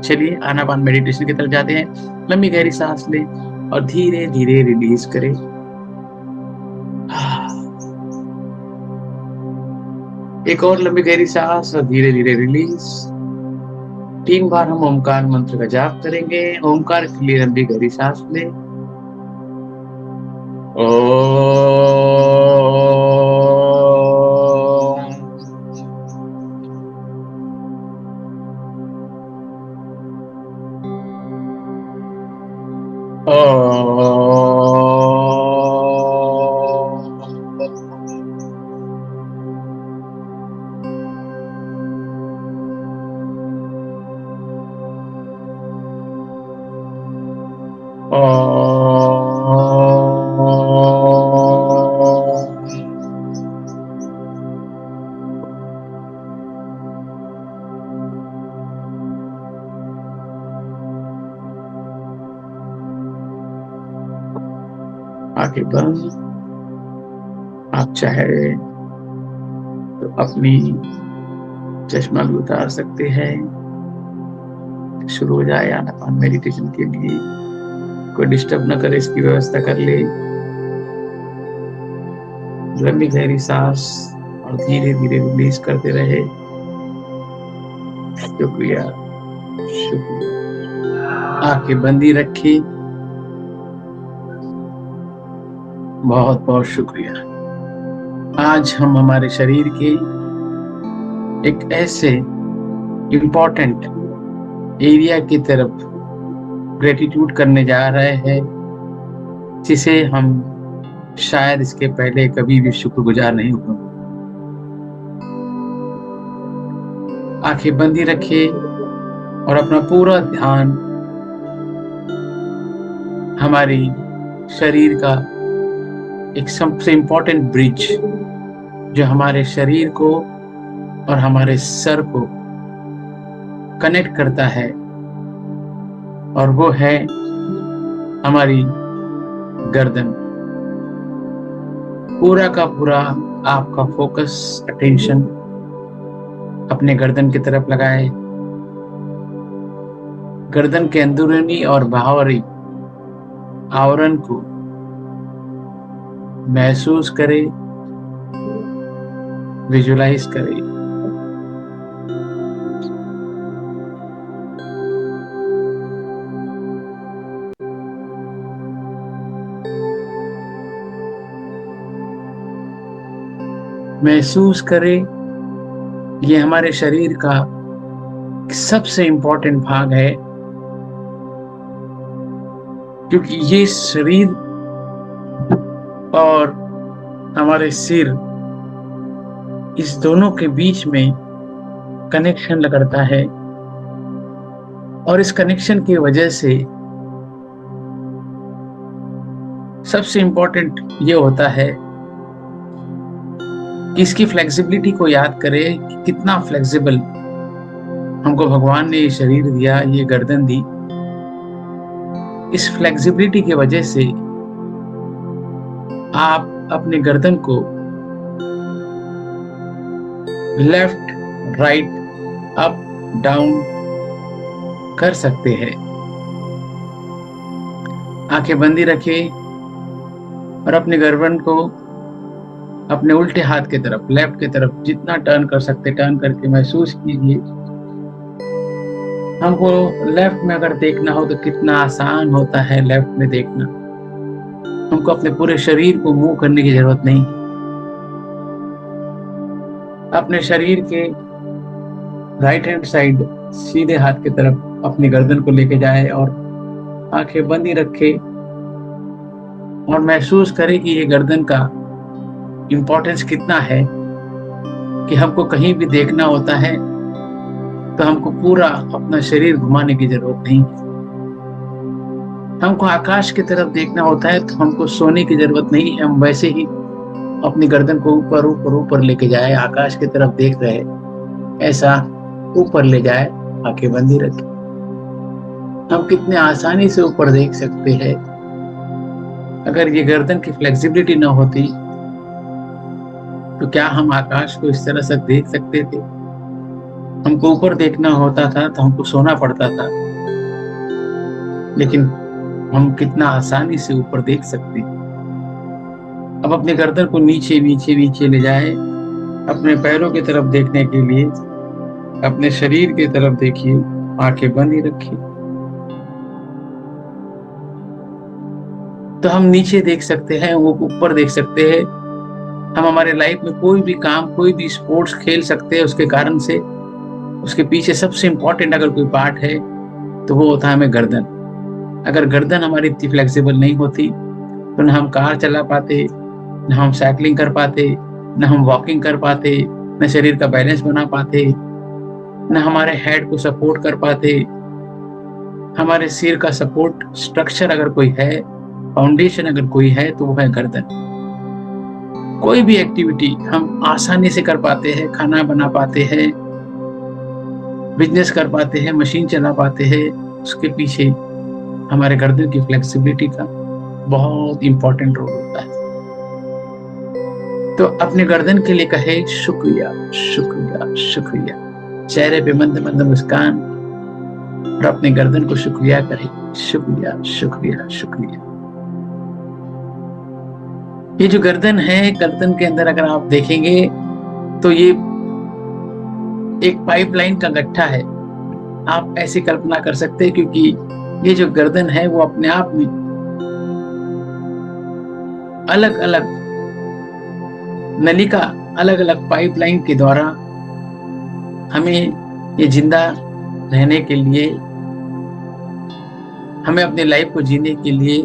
चलिए आनापान मेडिटेशन की तरफ जाते हैं। लंबी गहरी सांस लें और धीरे धीरे रिलीज करें। एक और लंबी गहरी सांस और धीरे धीरे रिलीज। 3 बार हम ओमकार मंत्र का जाप करेंगे। ओमकार के लिए लंबी गहरी सांस लें। आगे बंद। आप चाहे तो अपनी चश्मा भी उतार सकते हैं। शुरू हो जाए आनापान मेडिटेशन के लिए। कोई डिस्टर्ब न करे इसकी व्यवस्था कर ले। लंबी गहरी सांस और धीरे धीरे रिलीज करते रहे। शुक्रिया शुक्रिया। आंखें बंदी रखी। बहुत बहुत शुक्रिया। आज हम हमारे शरीर के एक ऐसे इम्पोर्टेंट एरिया की तरफ ग्रेटिट्यूड करने जा रहे हैं जिसे हम शायद इसके पहले कभी भी शुक्रगुजार नहीं हुए। आंखें बंदी रखिए और अपना पूरा ध्यान हमारी शरीर का एक सबसे इम्पोर्टेंट ब्रिज जो हमारे शरीर को और हमारे सर को कनेक्ट करता है, और वो है हमारी गर्दन। पूरा का पूरा आपका फोकस, अटेंशन अपने गर्दन की तरफ लगाए। गर्दन के अंदरूनी और बाहरी आवरण को महसूस करें, विजुलाइज करें। महसूस करें ये हमारे शरीर का सबसे इंपॉर्टेंट भाग है, क्योंकि ये शरीर और हमारे सिर, इस दोनों के बीच में कनेक्शन करता है। और इस कनेक्शन की वजह से सबसे इंपॉर्टेंट ये होता है कि इसकी फ्लेक्सिबिलिटी को याद करें कि कितना फ्लेक्सिबल हमको भगवान ने ये शरीर दिया, ये गर्दन दी। इस फ्लेक्सिबिलिटी की वजह से आप अपने गर्दन को लेफ्ट, राइट, अप, डाउन कर सकते हैं। आंखें बंदी रखें और अपने गर्दन को अपने उल्टे हाथ की तरफ, लेफ्ट की तरफ जितना टर्न कर सकते टर्न करके महसूस कीजिए। हमको लेफ्ट में अगर देखना हो तो कितना आसान होता है लेफ्ट में देखना। हमको अपने पूरे शरीर को मूव करने की जरूरत नहीं। अपने शरीर के राइट हैंड साइड सीधे हाथ की तरफ अपनी गर्दन को लेके जाए और आंखें बंदी रखे और महसूस करें कि ये गर्दन का इम्पोर्टेंस कितना है कि हमको कहीं भी देखना होता है तो हमको पूरा अपना शरीर घुमाने की जरूरत नहीं। हमको आकाश की तरफ देखना होता है तो हमको सोने की जरूरत नहीं। हम वैसे ही अपनी गर्दन को ऊपर ऊपर ऊपर लेके जाए, आकाश की तरफ देख रहे ऐसा ऊपर ले जाए। आंखें बंदी रखें। हम कितने आसानी से ऊपर देख सकते हैं। अगर ये गर्दन की फ्लेक्सिबिलिटी न होती तो क्या हम आकाश को इस तरह से देख सकते थे? हमको ऊपर देखना होता था तो हमको सोना पड़ता था, लेकिन हम कितना आसानी से ऊपर देख सकते हैं। अब अपने गर्दन को नीचे नीचे नीचे ले जाए, अपने पैरों की तरफ देखने के लिए अपने शरीर की तरफ देखिए, आंखें बंद ही रखिए। तो हम नीचे देख सकते हैं, वो ऊपर देख सकते हैं। हम हमारे लाइफ में कोई भी काम, कोई भी स्पोर्ट्स खेल सकते हैं उसके कारण से। उसके पीछे सबसे इंपॉर्टेंट अगर कोई पार्ट है तो वो होता है हमें गर्दन। अगर गर्दन हमारी इतनी फ्लेक्सिबल नहीं होती तो न हम कार चला पाते, न हम साइकिलिंग कर पाते, न हम वॉकिंग कर पाते, न शरीर का बैलेंस बना पाते, न हमारे हेड को सपोर्ट कर पाते। हमारे सिर का सपोर्ट स्ट्रक्चर अगर कोई है, फाउंडेशन अगर कोई है, तो वो है गर्दन। कोई भी एक्टिविटी हम आसानी से कर पाते हैं, खाना बना पाते हैं, बिजनेस कर पाते हैं, मशीन चला पाते हैं। उसके पीछे हमारे गर्दन की फ्लेक्सिबिलिटी का बहुत इंपॉर्टेंट रोल होता है। तो अपने गर्दन के लिए कहे शुक्रिया, शुक्रिया, शुक्रिया। चेहरे पे मंद मंद मुस्कान और अपने गर्दन को शुक्रिया करें, शुक्रिया, शुक्रिया, शुक्रिया। ये जो गर्दन है, गर्दन के अंदर अगर आप देखेंगे तो ये एक पाइपलाइन का गट्ठा है। आप ऐसी कल्पना कर सकते हैं, क्योंकि ये जो गर्दन है वो अपने आप में अलग अलग नलिका, अलग अलग पाइपलाइन के द्वारा हमें ये जिंदा रहने के लिए, हमें अपनी लाइफ को जीने के लिए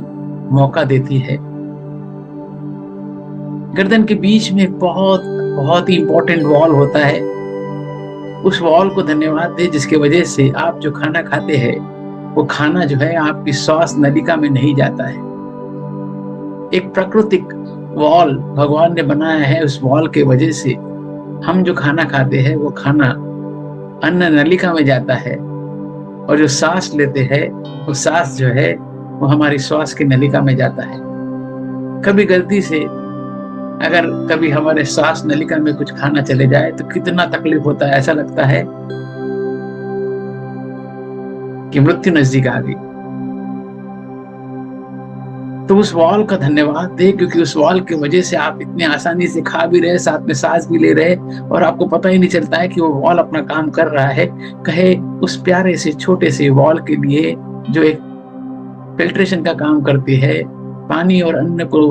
मौका देती है। गर्दन के बीच में एक बहुत बहुत ही इंपॉर्टेंट वॉल होता है। उस वॉल को धन्यवाद दे जिसके वजह से आप जो खाना खाते हैं वो खाना जो है आपकी श्वास नलिका में नहीं जाता है। एक प्राकृतिक वॉल भगवान ने बनाया है। उस वॉल के वजह से हम जो खाना खाते हैं वो खाना अन्न नलिका में जाता है, और जो सांस लेते हैं वो सांस जो है वो हमारी श्वास की नलिका में जाता है। कभी गलती से अगर कभी हमारे सांस नलिका में कुछ खाना चले जाए तो कितना तकलीफ होता है। ऐसा लगता है कि मृत्यु नजदीक आ गई। तो उस वॉल का धन्यवाद दे, क्योंकि उस वॉल की वजह से आप इतने आसानी से खा भी रहे, साथ में सांस भी ले रहे, और आपको पता ही नहीं चलता है कि वो वॉल अपना काम कर रहा है। कहे उस प्यारे से छोटे से वॉल के लिए जो एक फिल्ट्रेशन का काम करती है, पानी और अन्न को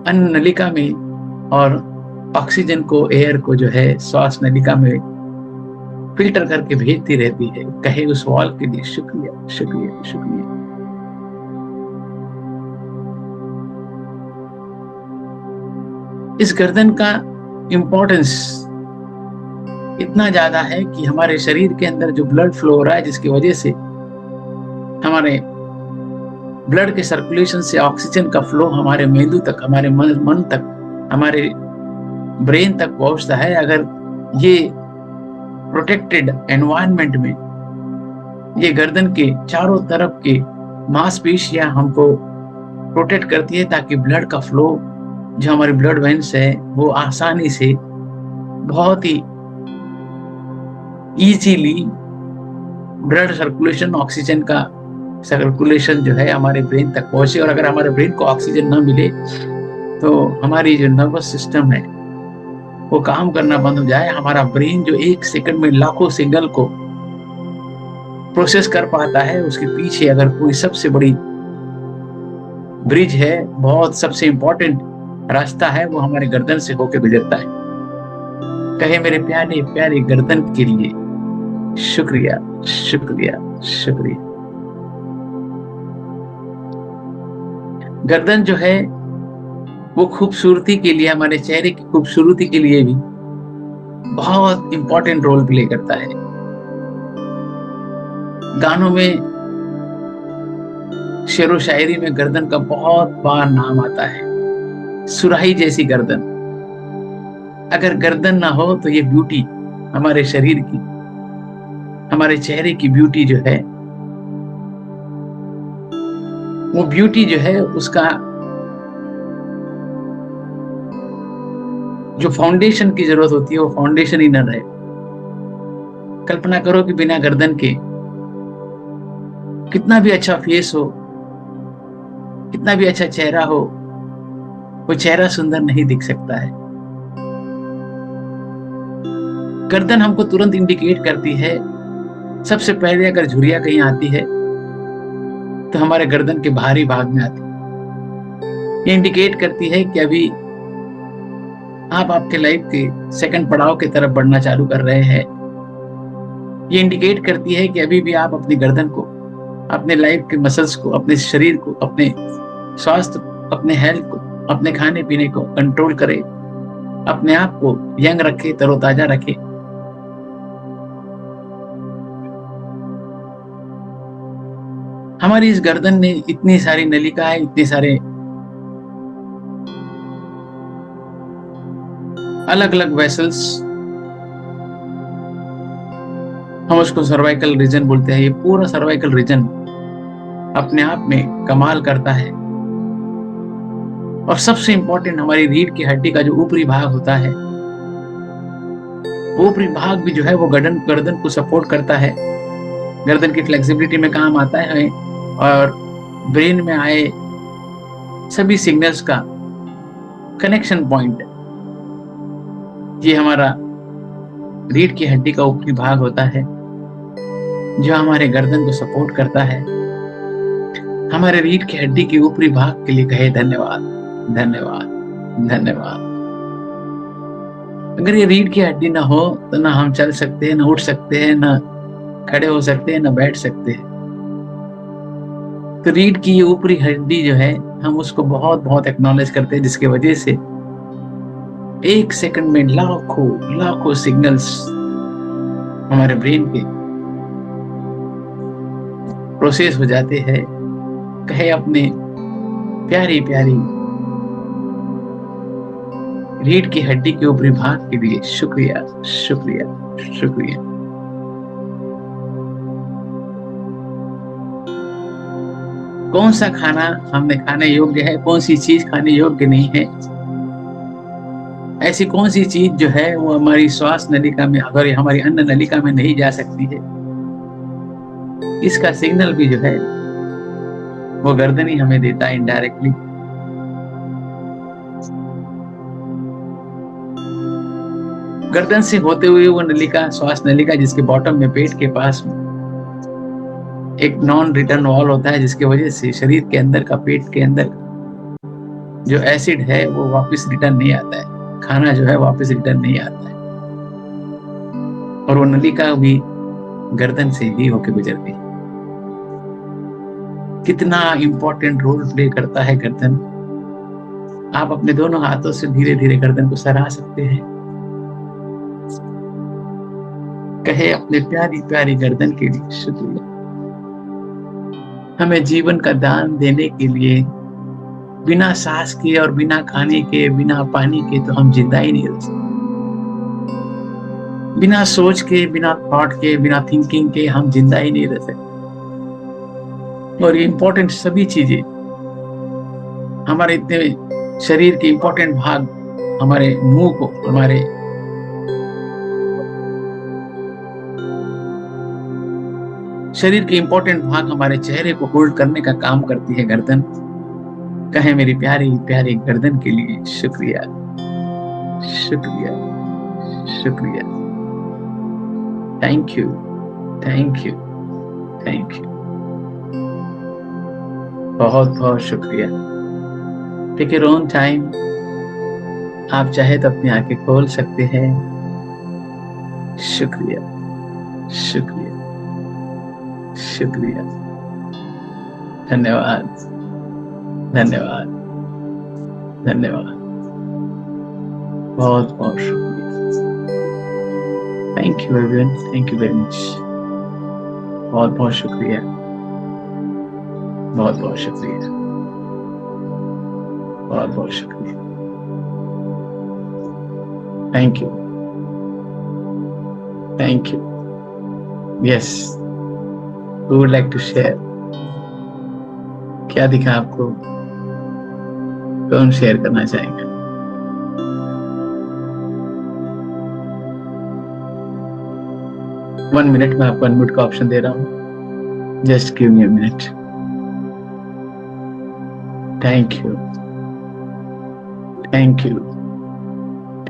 अन्न नलिका में और ऑक्सीजन को, एयर को जो है श्वास नलिका में फिल्टर करके भेजती रहती है। कहे उस वॉल के लिए शुक्रिया, शुक्रिया, शुक्रिया। इस गर्दन का इंपॉर्टेंस इतना ज्यादा है कि हमारे शरीर के अंदर जो ब्लड फ्लो हो रहा है, जिसकी वजह से हमारे ब्लड के सर्कुलेशन से ऑक्सीजन का फ्लो हमारे मेंदु तक, हमारे मन तक, हमारे ब्रेन तक पहुंचता है। अगर ये प्रोटेक्टेड एनवायरनमेंट में ये गर्दन के चारों तरफ के मांसपेशियां हमको प्रोटेक्ट करती है, ताकि ब्लड का फ्लो, जो हमारी ब्लड वेन्स है, वो आसानी से, बहुत ही इजीली ब्लड सर्कुलेशन, ऑक्सीजन का सर्कुलेशन जो है हमारे ब्रेन तक पहुंचे। और अगर हमारे ब्रेन को ऑक्सीजन ना मिले तो हमारी जो नर्वस सिस्टम है वो काम करना बंद हो जाए। हमारा ब्रेन जो 1 सेकंड में लाखों सिग्नल को प्रोसेस कर पाता है, उसके पीछे अगर कोई सबसे बड़ी ब्रिज है, बहुत सबसे इंपॉर्टेंट रास्ता है, वो हमारे गर्दन से होकर गुजरता है। कहे मेरे प्यारे प्यारे गर्दन के लिए शुक्रिया, शुक्रिया, शुक्रिया। गर्दन जो है वो खूबसूरती के लिए, हमारे चेहरे की खूबसूरती के लिए भी बहुत इंपॉर्टेंट रोल प्ले करता है। गानों में, शेरो शायरी में गर्दन का बहुत बार नाम आता है। सुराही जैसी गर्दन, अगर गर्दन ना हो तो ये ब्यूटी, हमारे शरीर की, हमारे चेहरे की ब्यूटी जो है, वो ब्यूटी जो है उसका जो फाउंडेशन की जरूरत होती है वो फाउंडेशन ही न रहे। कल्पना करो कि बिना गर्दन के कितना भी अच्छा फेस हो, कितना भी अच्छा चेहरा हो, वो चेहरा सुंदर नहीं दिख सकता है। गर्दन हमको तुरंत इंडिकेट करती है। सबसे पहले अगर झुर्रियां कहीं आती है तो हमारे गर्दन के बाहरी भाग में आती है। ये इंडिकेट करती है कि अभी आप आपके लाइफ के सेकंड पड़ाव की तरफ बढ़ना चालू कर रहे हैं। ये इंडिकेट करती है कि अभी भी आप अपनी गर्दन को, अपने लाइफ के मसल्स को, अपने शरीर को, अपने स्वास्थ्य, अपने हेल्थ को, अपने खाने पीने को कंट्रोल करें, अपने आप को यंग रखे, तरोताजा रखे। हमारी इस गर्दन में इतनी सारी नलिकाएं, इतने सारे अलग अलग वेसल्स, हम उसको सर्वाइकल रीजन बोलते हैं। ये पूरा सर्वाइकल रीजन अपने आप में कमाल करता है। और सबसे इंपॉर्टेंट, हमारी रीढ़ की हड्डी का जो ऊपरी भाग होता है, वो ऊपरी भाग भी जो है वो गर्दन गर्दन को सपोर्ट करता है, गर्दन की फ्लेक्सिबिलिटी में काम आता है और ब्रेन में आए सभी सिग्नल्स का कनेक्शन पॉइंट ये हमारा रीढ़ की हड्डी का ऊपरी भाग होता है, जो हमारे गर्दन को सपोर्ट करता है। हमारे रीढ़ की हड्डी के ऊपरी भाग के लिए कहे धन्यवाद, धन्यवाद, धन्यवाद। अगर ये रीढ़ की हड्डी ना हो तो ना हम चल सकते हैं, ना उठ सकते हैं, ना खड़े हो सकते हैं, ना बैठ सकते हैं। तो रीढ़ की ये ऊपरी हड्डी जो है, हम उसको बहुत बहुत एक्नॉलेज करते हैं, जिसकी वजह से एक सेकंड में लाखों लाखों सिग्नल्स हमारे ब्रेन के प्रोसेस हो जाते हैं। कहे अपने प्यारी प्यारी रीढ़ की हड्डी के ऊपरी भाग के लिए शुक्रिया, शुक्रिया, शुक्रिया। कौन सा खाना हमें खाने योग्य है, कौन सी चीज खाने योग्य नहीं है, ऐसी कौन सी चीज जो है वो हमारी श्वास नलिका में, अगर हमारी अन्न नलिका में नहीं जा सकती है, इसका सिग्नल भी जो है वो गर्दन ही हमें देता है इनडायरेक्टली। गर्दन से होते हुए वो नलिका, श्वास नलिका, जिसके बॉटम में पेट के पास एक नॉन रिटर्न वॉल होता है, जिसकी वजह से शरीर के अंदर का, पेट के अंदर जो एसिड है वो वापस रिटर्न नहीं आता है, खाना जो है वापस रिटर्न नहीं आता है। और वो नलिका भी गर्दन से ही होके गुजरती है। कितना इंपॉर्टेंट रोल प्ले करता है गर्दन। आप अपने दोनों हाथों से धीरे धीरे गर्दन को सरा सकते हैं। कहे अपने प्यारी प्यारी गर्दन के लिए शुक्रिया। हमें जीवन का दान देने के लिए बिना सांस के और बिना खाने के, बिना पानी के तो हम जिंदा ही नहीं रह सकते। बिना सोच के, बिना थॉट के, बिना थिंकिंग के हम जिंदा ही नहीं रह सकते। और ये इंपॉर्टेंट सभी चीजें, हमारे इतने शरीर के इंपॉर्टेंट भाग, हमारे मुंह को, हमारे शरीर के इंपॉर्टेंट भाग, हमारे चेहरे को होल्ड करने का काम करती है गर्दन। कहे मेरी प्यारी प्यारी गर्दन के लिए शुक्रिया, शुक्रिया, शुक्रिया। Thank you, thank you, thank you. बहुत बहुत शुक्रिया। Take your own time. आप चाहे तो अपनी आंखें खोल सकते हैं। शुक्रिया, शुक्रिया, शुक्रिया, धन्यवाद, धन्यवाद, धन्यवाद, बहुत बहुत शुक्रिया। Thank you everyone, thank you very much. बहुत बहुत शुक्रिया, बहुत बहुत शुक्रिया, बहुत बहुत शुक्रिया। Thank you, thank you. Yes, who would like to share? क्या दिखा आपको? कौन शेयर करना चाहेंगे? 1 मिनट में आपको अनम्यूट का ऑप्शन दे रहा हूँ। Just give me a minute. Thank you, thank you,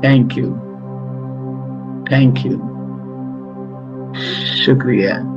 thank you, thank you, शुक्रिया।